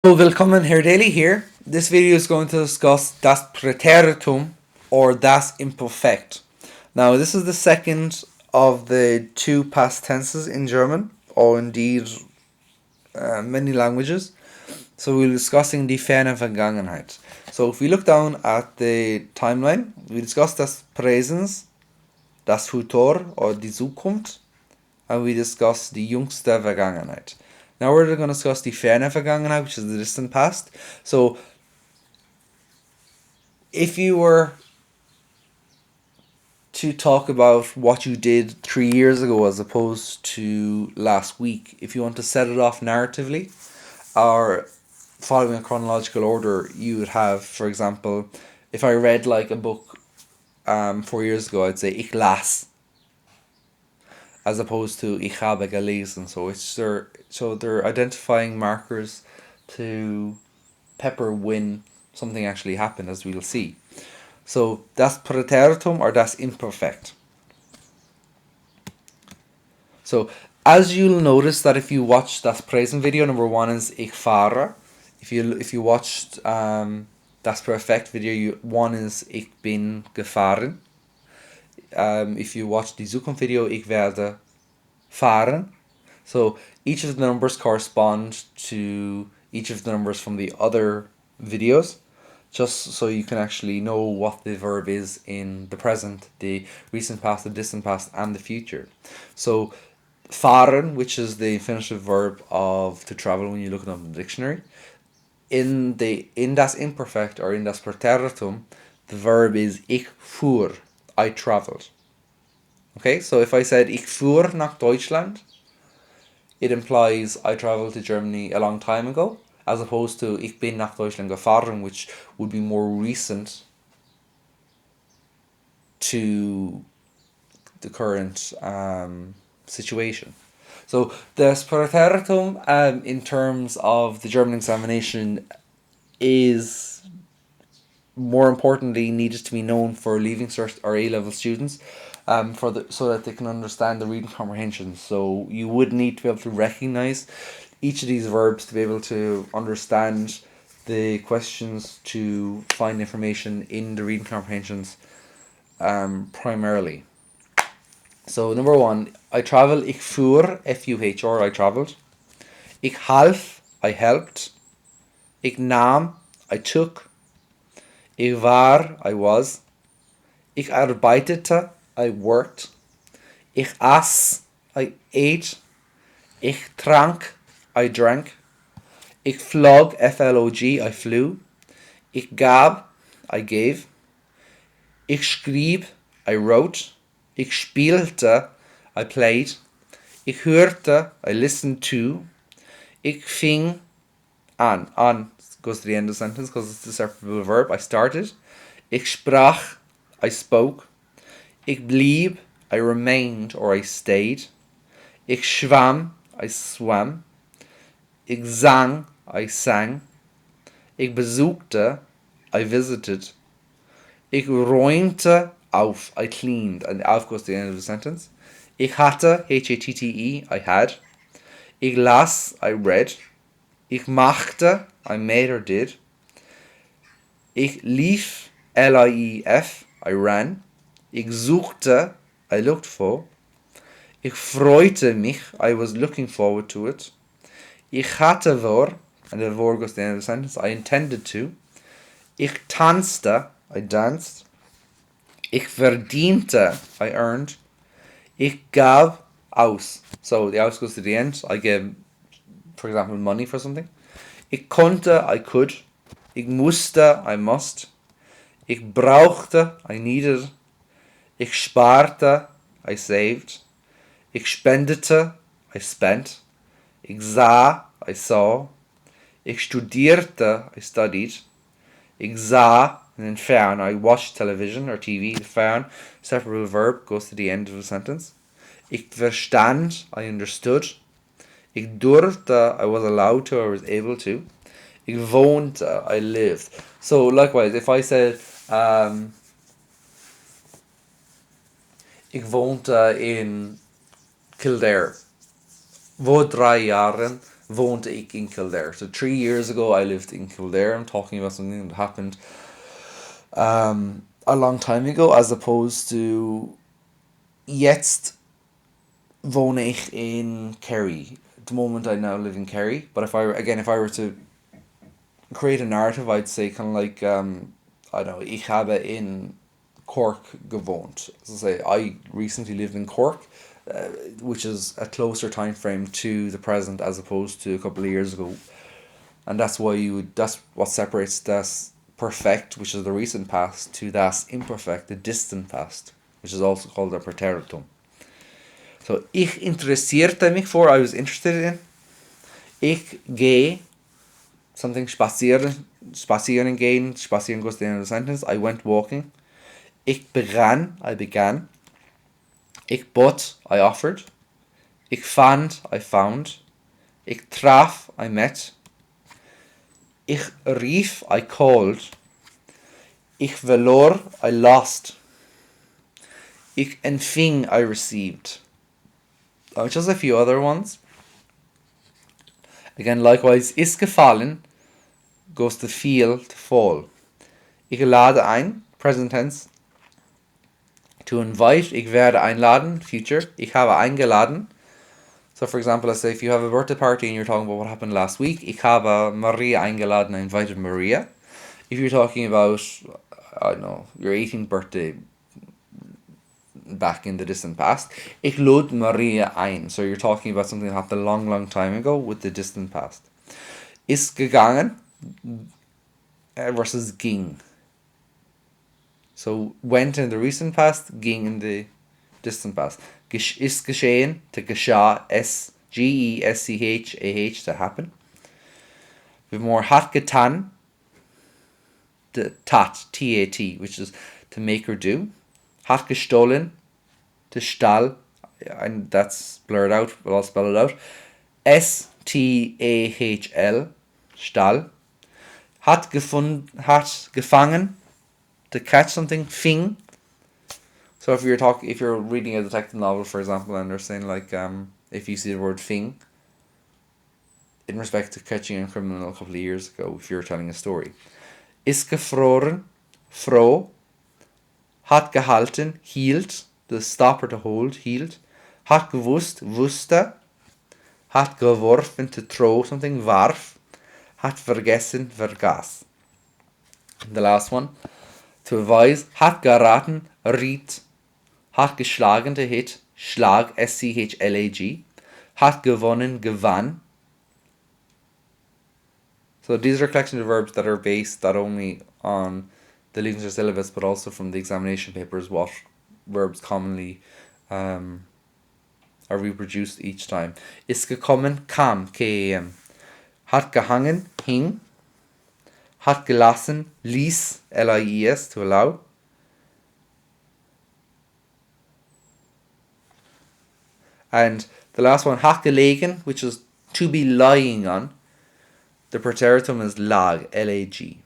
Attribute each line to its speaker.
Speaker 1: So, willkommen Herr Daly here. This video is going to discuss das Präteritum or das Imperfekt. Now, this is the second of the two past tenses in German, or indeed many languages. So, we're discussing die ferne Vergangenheit. So, if we look down at the timeline, we discussed das Präsens, das Futur or die Zukunft, and we discussed die jüngste Vergangenheit. Now we're going to discuss die ferne Vergangenheit, which is the distant past. So, if you were to talk about what you did 3 years ago as opposed to last week, if you want to set it off narratively or following a chronological order, you would have, for example, if I read like a book 4 years ago, I'd say ich las, as opposed to ich habe gelesen. So they're identifying markers to pepper when something actually happened, as we'll see. So das Präteritum or das Imperfekt. So as you'll notice that if you watch das Präsen video, number one is ich fahre. If you watched das Perfekt video, one is ich bin gefahren. If you watch the Zukunft video, ich werde fahren. So each of the numbers correspond to each of the numbers from the other videos, just so you can actually know what the verb is in the present, the recent past, the distant past, and the future. So fahren, which is the infinitive verb of to travel when you look it up in the dictionary, in das Imperfekt or in das Präteritum, the verb is ich fuhr, I traveled. Okay, so if I said ich fuhr nach Deutschland, it implies I traveled to Germany a long time ago, as opposed to ich bin nach Deutschland gefahren, which would be more recent to the current situation. So the Präteritum, in terms of the German examination, is more importantly needed to be known for leaving cert or A-level students, so that they can understand the reading comprehension. So you would need to be able to recognize each of these verbs to be able to understand the questions to find information in the reading comprehensions, primarily. So number one, I travel, ich fuhr, F-U-H-R, I traveled. Ich half, I helped. Ich nahm, I took. Ich war, I was. Ich arbeitete, I worked. Ich aß, I ate. Ich trank, I drank. Ich flog, F-L-O-G, I flew. Ich gab, I gave. Ich schrieb, I wrote. Ich spielte, I played. Ich hörte, I listened to. Ich fing an. On goes to the end of the sentence because it's the separable verb. I started. Ich sprach, I spoke. Ich blieb, I remained or I stayed. Ich schwamm, I swam. Ich sang, I sang. Ich besuchte, I visited. Ich räumte auf, I cleaned. And auf goes to the end of the sentence. Ich hatte, H-A-T-T-E, I had. Ich las, I read. Ich machte, I made or did. Ich lief, L-I-E-F, I ran. Ich suchte, I looked for. Ich freute mich, I was looking forward to it. Ich hatte vor, and the vor goes to the end of the sentence, I intended to. Ich tanzte, I danced. Ich verdiente, I earned. Ich gab aus. So the aus goes to the end. I gave, for example, money for something. Ich konnte, I could. Ich musste, I must. Ich brauchte, I needed. Ich sparte, I saved. Ich spendete, I spent. Ich sah, I saw. Ich studierte, I studied. Ich sah, and then fern, I watched television or TV. The fern, separable verb, goes to the end of the sentence. Ich verstand, I understood. Ich durfte, I was allowed to, I was able to. Ich wohnte, I lived. So likewise, if I said, ich wohnte in Kildare, vor 3 Jahren wohnte ich in Kildare. So 3 years ago I lived in Kildare. I'm talking about something that happened a long time ago, as opposed to jetzt wohne ich in Kerry. At the moment I now live in Kerry, but if I were to create a narrative, I'd say kind of like I don't know, ich habe in Cork gewohnt. So say I recently lived in Cork, which is a closer time frame to the present as opposed to a couple of years ago, and that's what separates das perfect, which is the recent past, to das imperfect, the distant past, which is also called a Präteritum. So ich interessierte mich for, I was interested in. Ich gehe, something spazieren gehen, spazieren goes the end of the sentence. I went walking. Ich begann, I began. Ich bot, I offered. Ich fand, I found. Ich traf, I met. Ich rief, I called. Ich verlor, I lost. Ich empfing, I received. Just a few other ones. Again, likewise, ist gefallen goes to feel, to fall. Ich lade ein, present tense. To invite, ich werde einladen, future. Ich habe eingeladen. So for example, let's say if you have a birthday party and you're talking about what happened last week, ich habe Maria eingeladen, I invited Maria. If you're talking about, I don't know, your 18th birthday back in the distant past, ich lud Maria ein. So you're talking about something that happened a long, long time ago with the distant past. Ist gegangen versus ging. So went in the recent past, ging in the distant past. Ist geschehen, to geschah, Geschah, to happen. We have more hat getan, the tat, T-A-T, which is to make or do. Hat gestohlen, to stahl, and that's blurred out, but I'll spell it out. S-T-A-H-L, stahl. Hat gefangen, to catch something, fing. So if you're reading a detective novel, for example, and they're saying like, if you see the word fing, in respect to catching a criminal a couple of years ago, if you're telling a story. Ist gefroren, froh. Hat gehalten, hielt, the stop or to hold, hielt. Hat gewusst, wusste. Hat geworfen, to throw something, warf. Hat vergessen, vergaß. The last one, to advise. Hat geraten, riet. Hat geschlagen, to hit, schlag, S-C-H-L-A-G. Hat gewonnen, gewann. So these are a collection of verbs that are based not only on the Leavens syllabus, but also from the examination papers, what verbs commonly are reproduced each time. Ist gekommen, kam, K-A-M. Hat gehangen, hing. Hat gelassen, ließ, L-I-E-S, to allow. And the last one, hat gelegen, which is to be lying on. The Präteritum is lag, L-A-G.